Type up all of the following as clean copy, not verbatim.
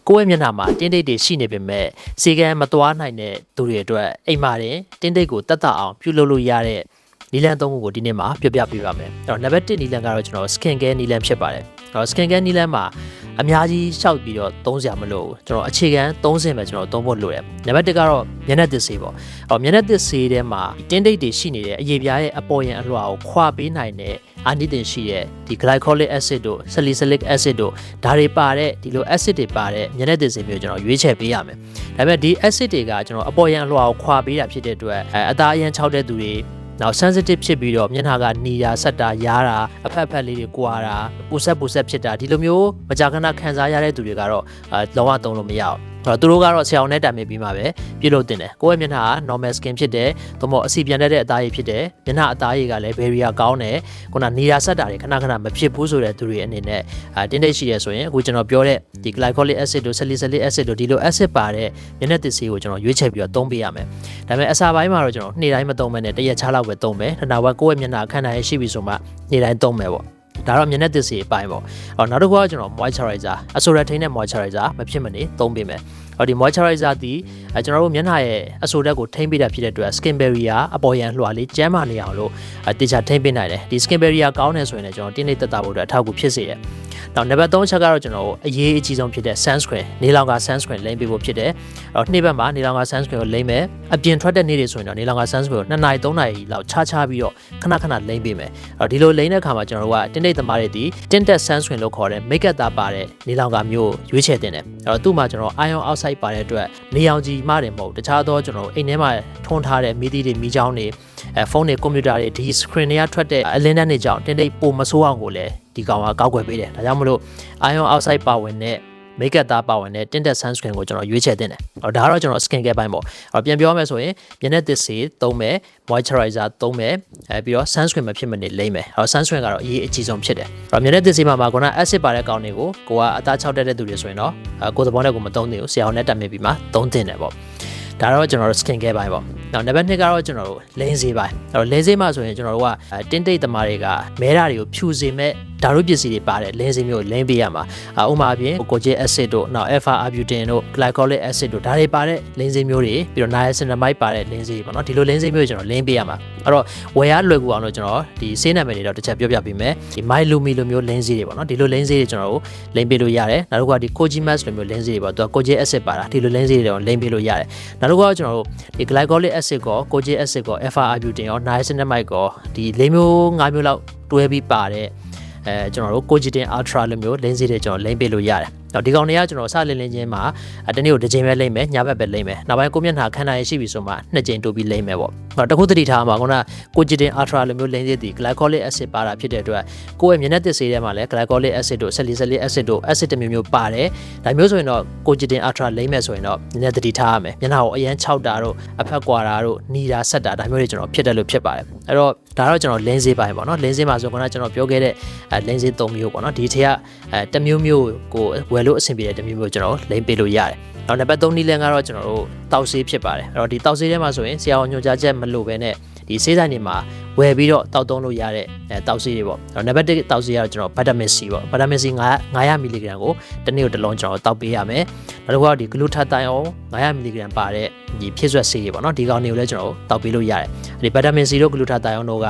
ကိုယ့်ရဲ့မျက်နှာမှာတင်းတိတ်တွေရှိနေပေမဲ့စေကံမသွားနိုင်တဲ့သူတွေအတွက်အိမ်မှာတင်တင်းတိတ်ကိုတတ်တအောင်ပြုလုပ်လို့ရတဲ့နီလန်သုံးခုကိုဒီနေ့မှာပြပြပေးပါမယ်အဲ့တော့နံပါတ်1နီလန်ကတော့ကျွန်တော် skin care နီလန်ဖြစ်ပါတယ်အဲ့တော့ skin care နီလန်မှာအများကြီးရှောက်ပြီးတော့သုံးစရာမလိုဘူးကျွန်တော်အခြေခံ30ပဲကျွန်တော်သုံးဖို့လိုတယ်နံပါတ်1ကတော့မျက်နှာသစ်ဆေးပေါ့အဲ့မျက်နှာသစ်ဆေးထဲမှာတင်းတိတ်တွေရှိနေတဲ့အရေပြားရဲ့အပေါ်ယံအလွှာကိုခွာပေးနိုင်တဲ့အာနိသင်ရှိတဲ့ဒီ glycolic acid တို့ salicylic acid တို့ဒါတွေပါတဲ့ဒီလို acid တွေပါတဲ့မျက်နှာသစ်ဆေးမျိုးကျွန်တော်ရွေးချယ်ပေးရမယ်ဒါပေမဲ့ဒီ acid တွေကကျွန်တော်အပေါ်ယံအလွှာကိုခွာပေးတာဖြစ်တဲ့အတွက်အသားအယံခြောက်တဲ့သူတွေနောက် sensitive ဖြစ်ပြီးတော့မျက်နှာကနီတာဆက်တာရားတာအဖက်ဖက်လေးတွေကွာတာပူဆက်ဖြစ်တာဒီလိုမျိုးမကြာခဏခံစားရတဲ့သူတွေကတော့လောကသုံးလို့မရအောင်သူတို့ကတော့ဆရာအောင်နဲ့တိုင်ပင်ပြီးမှပဲပြုလုပ်တင်တယ်ကိုယ့်ရဲ့မျက်နှာက normal skin ဖြစ်တယ်သို့မဟုတ်အစီပြန်တဲ့အသားရည်ဖြစ်တယ်မျက်နှာအသားရည်ကလည်း barrier ကောင်းတယ်ခုနနီတာဆက်တာတွေခဏမဖြစ်ဘူးဆိုတဲ့သူတွေအနေနဲ့တင်းတိတ်ရှိရဆိုရင်အခုကျွန်တော်ပြောတဲ့ဒီ glycolic acid တို့ salicylic acid တို့ဒီလို acid ပါတဲ့မျက်နှာသစ်ဆေးကိုကျွန်တော်ရွေးချယ်ပြီးတော့သုံးပေးရမယ်ဒါပေမဲ့အစာပိုင်းမှာတော့ကျွန်တော်နေ့တိုင်းမသုံးဘဲနဲ့တစ်ရက်ခြားလောက်ပဲသုံးမယ်ဒါနောက်ကိုယ့်ရဲ့မျက်နှာခန္ဓာရည်ရှိပြီဆိုမှနေ့တိုင်းသုံးမယ်ပေါ့ဒါတော့မျက်နှာသစ်ဆေးအပိုင်းပေါ့အော်နောက်တစ်ခုကကျွန်တော် moisturizer အဆိုရထိန်းတဲ့ moisturizer မဖြစ်မနေသုံးပေးမယ်ဒီ moisturizer ဒီကျွန်တော်တို့မျက်နှာရဲ့အဆိုဓာတ်ကိုထိန်းပေးတာဖြစ်တဲ့အတွက် skin barrier အပေါ်ယံလွှာလေးကျန်းမာနေအောင်လို့တေချာထိန်းပေးနိုင်တယ်ဒီ skin barrier ကောင်းနေဆိုရင်လည်းကျွန်တော်တင်းနေတက်တာဖို့အတွက်အထောက်အကူဖြစ်စေတယ်နောက်နံပါတ်3ချက်ကတော့ကျွန်တော်အရေးအကြီးဆုံးဖြစ်တဲ့ sunscreen နေလောင်က sunscreen လိမ့်ပေးဖို့ဖြစ်တယ်နေ့ဘက်မှာနေလောင်က sunscreen ကိုလိမ့်မယ်အပြင်ထွက်တဲ့နေ့တွေဆိုရင်တော့နေလောင်က sunscreen ကို2နာရီ3နာရီလောက်ခြားပြီးတော့ခဏလိမ့်ပေးမယ်ဒီလိုလိမ့်တဲ့အခါမှာကျွန်တော်တို့ကတင်းတိတ်သမားတွေဒီtint sunscreen လို့ခေါ်တဲ့ makeup သားပါတဲ့နေလောင်ကမျိုးရွေးချယ်တင်တယ်သူ့မှာကျွန်တော် iron oxide ပါတဲ့အတွက်နေအောင်ကြီးမှတယ်မဟုတ်တခြားသောကျွန်တော်အိမ်ထဲမှာထွန်းထားတဲ့မီးသီးတွေမီးချောင်းတွေဖုန်းတွေကွန်ပျူတာတွေဒီ screen တွေကထွက်တဲ့အလင်းတန်းတွေကြောင့်တင်းတိတ်ပိုမဆိုးအောင်ကိုလည်းဒီကောင်ကကောက်ွယ်ပေးတယ်ဒါကြောင့်မလို့ iron oxide ပါဝင်တဲ့ makeup သားပါဝင်တဲ့ tint sunscreen ကိုကျွန်တော်ရွေးချယ်တင်တယ်ဒါကတော့ကျွန်တော် skin care ပိုင်းပေါ့ပြန်ပြောမယ်ဆိုရင်မျက်နှာသစ်ဆေးသုံးမယ် moisturizer သုံးမယ်ပြီးတော့ sunscreen မဖြစ်မနေလိမ့်မယ်sunscreen ကတော့အရေးအကြီးဆုံးဖြစ်တယ်မျက်နှာသစ်ဆေးမှာခုန acid ပါတဲ့ကောင်တွေကိုကိုကအသားခြောက်တဲ့သူတွေဆိုရင်တော့ကိုယ်သဘောနဲ့ကိုမသုံးသေးဘူးဆရာအောင်နဲ့တက်မြင်ပြီးမှသုံးတင်တယ်ပေါ့ဒါတော့ကျွန်တော်တို့ skin care ပိုင်းပေါ့နောက်နံပါတ်2ကတော့ကျွန်တော်တို့လင်းဆေးပိုင်းလင်းဆေးမှာဆိုရင်ကျွန်တော်တို့ကတင်းတိတ်သမားတွေကမဲတာတွေကိုဖြူစေမဲ့ဓာတ်ရုပ်ပစ္စည်းတွေပါတယ်လင်းဆေးမျိုးလင်းပေးရမှာဥပမာအပြင် kojic acid တို့နောက် alpha arbutin တို့ glycolic acid တို့ဒါတွေပါတဲ့လင်းဆေးမျိုးတွေပြီးတော့ niacinamide ပါတဲ့လင်းဆေးတွေပေါ့နော်ဒီလိုလင်းဆေးမျိုးတွေကျွန်တော်လင်းပေးရမှာအဲ့တော့ဝယ်ရလွယ်ကူအောင်လို့ကျွန်တော်ဒီဆေးနာမည်တွေတော့တစ်ချက်ပြောပြပေးမယ်ဒီ mylumi လိုမျိုးလင်းဆေးတွေပေါ့နော်ဒီလိုလင်းဆေးတွေကျွန်တော်တို့လင်းပေးလို့ရတယ်နောက်တစ်ခုကဒီ kojimax လိုမျိုးလင်းဆေးတွေပေါ့သူက kojic acid ပါတာဒီလိုလင်းဆေးတွေတော့လင်းပေးလို့ရတယ်နောက်တစ်ခုကကျွန်တော်တို့ဒီ glycolic acid ကော kojic acid ကော alpha arbutin ရော niacinamide ကောဒီ4မျိုး5မျိုးလောက်တွဲပြီးပါတဲ့ကျွန်တော်တို့ Cogitin Ultra လိုမျိုးလင်းဆေးတွေကျွန်တော်လိမ့်ပေးလို့ရတယ်ဒီကောင်တွေကကျွန်တော်စလင်းချင်းမှာတနေ့ကိုတစ်ချိန်ပဲလိမ့်မယ်ညဘက်ပဲလိမ့်မယ်နောက်ပိုင်းကိုမျက်နှာခန္ဓာရည်ရှိပြီဆိုမှ2ချိန်တိုးပြီးလိမ့်မယ်ပေါ့တခုသတိထားမှာခုန Cogitin Ultra လိုမျိုးလင်းဆေးတွေ glycolic acid ပါတာဖြစ်တဲ့အတွက်ကိုယ့်ရဲ့မျက်နှာသစ်ဆေးထဲမှာလည်း glycolic acid တို့ salicylic acid တို့ acid တစ်မျိုးပါတယ်ဒါမျိုးဆိုရင်တော့ Cogitin Ultra လိမ့်မယ်ဆိုရင်တော့နည်းနည်းသတိထားရမယ်မျက်နှာကိုအရန်ခြောက်တာတို့အဖက်ကွာတာတို့နီတာဆက်တာဒါမျိုးတွေကျွန်တော်ဖြစ်တယ်လို့ဖြစ်ပါတယ်အဲ့တော့ဒါတော့ကျွန်တော်လင်းဆေးပိုင်းပေါ့နော်လင်းဆေးမှာဆိုခုနကျွန်တော်ပြောခဲ့တဲ့လင်းဆေး3မျိုးပေါ့နော်ဒီထက်ကတစ်မျိုးကိုဝယ်လို့အဆင်ပြေတဲ့တစ်မျိုးကျွန်တော်လိမ့်ပေးလို့ရတယ်နောက်နံပါတ်3နည်းလမ်းကတော့ကျွန်တော်တို့တောက်ဆေးဖြစ်ပါတယ်အဲ့တော့ဒီတောက်ဆေးထဲမှာဆိုရင်ဆရာဝန်ညွှန်ကြားချက်မလိုဘဲနဲ့ဒီဆေးဆိုင်တွေမှာဝယ်ပြီးတော့တောက်သုံးလို့ရတဲ့တောက်ဆေးတွေပေါ့နံပါတ်1တောက်ဆေးကတော့ကျွန်တော် vitamin C ပေါ့ vitamin C 900 mg ကိုတစ်နေ့ကိုတစ်လုံးကျွန်တော်တောက်ပေးရမယ်နောက်တစ်ခုကဒီ glutathione 900 mg ပါတဲ့ဒီဖြည့်ဆွက်ဆေးတွေပေါ့နော်ဒီကောင်တွေကိုလည်းကျွန်တော်တောက်ပေးလို့ရတယ်ဒီ vitamin C တို့ glutathione တို့က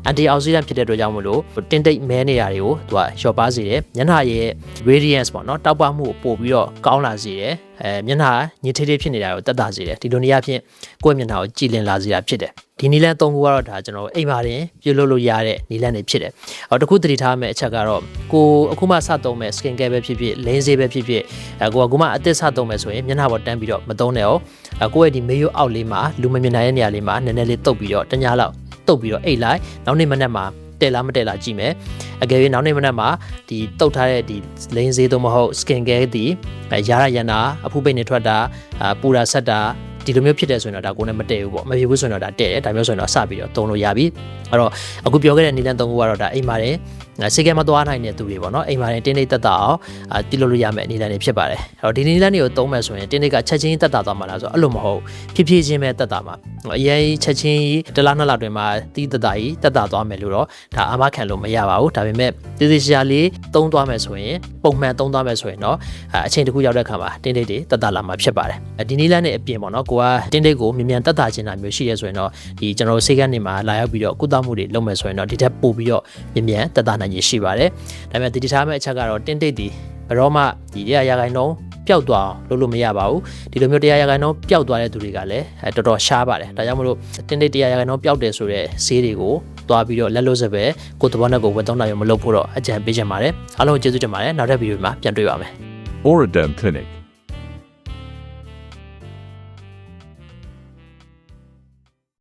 antioxidant ဖြစ်တဲ့အတွက်ကြောင့်မို့လို့တင်းတိတ်မဲနေရာတွေကိုသူကလျှော့ပါစေတယ်မျက်နှာရဲ့ radiance ပေါ့နော်တောက်ပမှုကိုပို့ပြီးတော့ကောင်းလာစေတယ်မျက်နှာညစ်ထေးထေးဖြစ်နေတာကိုတက်တာစေတယ်ဒီလိုနေရာဖြင့်ကိုယ့်မျက်နှာကိုကြည်လင်လာစေတာဖြစ်တယ်ဒီနီလန်3ခုကတော့ဒါကျွန်တော်အိမ်မှာတင်ပြုလုပ်လို့ရတဲ့နီလန်တွေဖြစ်တယ်တခုသတိထားမယ့်အချက်ကတော့ကိုအခုမှစသုံးမဲ့ skin care ပဲဖြစ်ဖြစ်လင်းဆေးပဲဖြစ်ဖြစ်ကိုကအခုမှအသစ်စသုံးမဲ့ဆိုရင်မျက်နှာပေါ်တန်းပြီးတော့မသုံးနဲ့ရောကိုယ့်ရဲ့ဒီမေးရိုးအောက်လေးမှာလူမမြင်နိုင်တဲ့နေရာလေးမှာနည်းနည်းလေးတုပ်ပြီးတော့တညလောက်တုပ်ပြီးတော့အိတ်လိုက်နောက်နေ့မနက်မှာတဲလားမတဲလားကြည့်မယ်အကယ်၍နောက်နေ့မနက်မှာဒီတုတ်ထားတဲ့ဒီလင်းဆေးသို့မဟုတ် skin care ဒီရရနာအဖူးပိတ်နေထွက်တာပူတာဆက်တာဒီလိုမျိုးဖြစ်တယ်ဆိုရင်တော့ဒါကိုနဲ့မတည့်ဘူးပေါ့မဖြစ်ဘူးဆိုရင်တော့ဒါတည့်တယ်ဒါမျိုးဆိုရင်တော့စပြီးတော့သုံးလို့ရပြီအဲ့တော့အခုပြောခဲ့တဲ့နီလန်3ခုကတော့ဒါအိမ်ပါတယ် စေကဲမသွားနိုင်တဲ့သူတွေပေါ့နော်အိမ်မှာတင်းတိတ်တက်တာအောင်ပြုလုပ်လို့ရမယ့်အနေအထားတွေဖြစ်ပါတယ်အဲ့တော့ဒီနည်းလမ်းတွေကိုသုံးမယ်ဆိုရင်တင်းတိတ်ကချက်ချင်းတက်တာသွားမှာလားဆိုတော့အဲ့လိုမဟုတ်ဖြည်းဖြည်းချင်းပဲတက်တာမှာအရင်ချက်ချင်းတစ်လားနှစ်လတွင်မှာတီးတက်တာကြီးတက်တာသွားမယ်လို့တော့ဒါအာမခံလို့မရပါဘူးဒါပေမဲ့သေသေးချာလေးသုံးသွားမယ်ဆိုရင်ပုံမှန်သုံးသွားမယ်ဆိုရင်တော့အချိန်တစ်ခုရောက်တဲ့အခါမှာတင်းတိတ်တွေတက်တာလာမှာဖြစ်ပါတယ်ဒီနည်းလမ်းနဲ့အပြင်ပေါ့နော်ကိုကတင်းတိတ်ကိုမြန်မြန်တက်တာခြင်းတာမျိုးရှိရဲဆိုရင်တော့ဒီကျွန်တော်တို့စေကန်းနေမှာလာရောက်ပြီးတော့ကုသမှုတွေလုပ်မယ်ဆိုရင်တော့ဒီထက်ပိုပြီးတော့မြန်မြန်တက်တာနိုင်ရရှိပါတယ်ဒါပေမဲ့တည်ထားမယ့်အချက်ကတော့တင်းတိတ်ဒီဘယ်တော့မှဒီ100ရာခိုင်နှုန်းပျောက်သွားအောင်လုပ်လို့မရပါဘူးဒီလိုမျိုး100ရာခိုင်နှုန်းပျောက်သွားတဲ့သူတွေကလည်းတော်တော်ရှားပါတယ်ဒါကြောင့်မလို့တင်းတိတ်100ရာခိုင်နှုန်းပျောက်တယ်ဆိုတဲ့ဆေးတွေကိုသွားပြီးတော့လက်လို့စပဲကိုယ်တဘောနဲ့ကိုယ်ဝယ်သုံးတာမျိုးမလုပ်ဖို့တော့အကြံပေးချင်ပါတယ်အားလုံးကျေးဇူးတင်ပါတယ်နောက်တဲ့ဗီဒီယိုမှာပြန်တွေ့ပါမယ် Oradam Clinic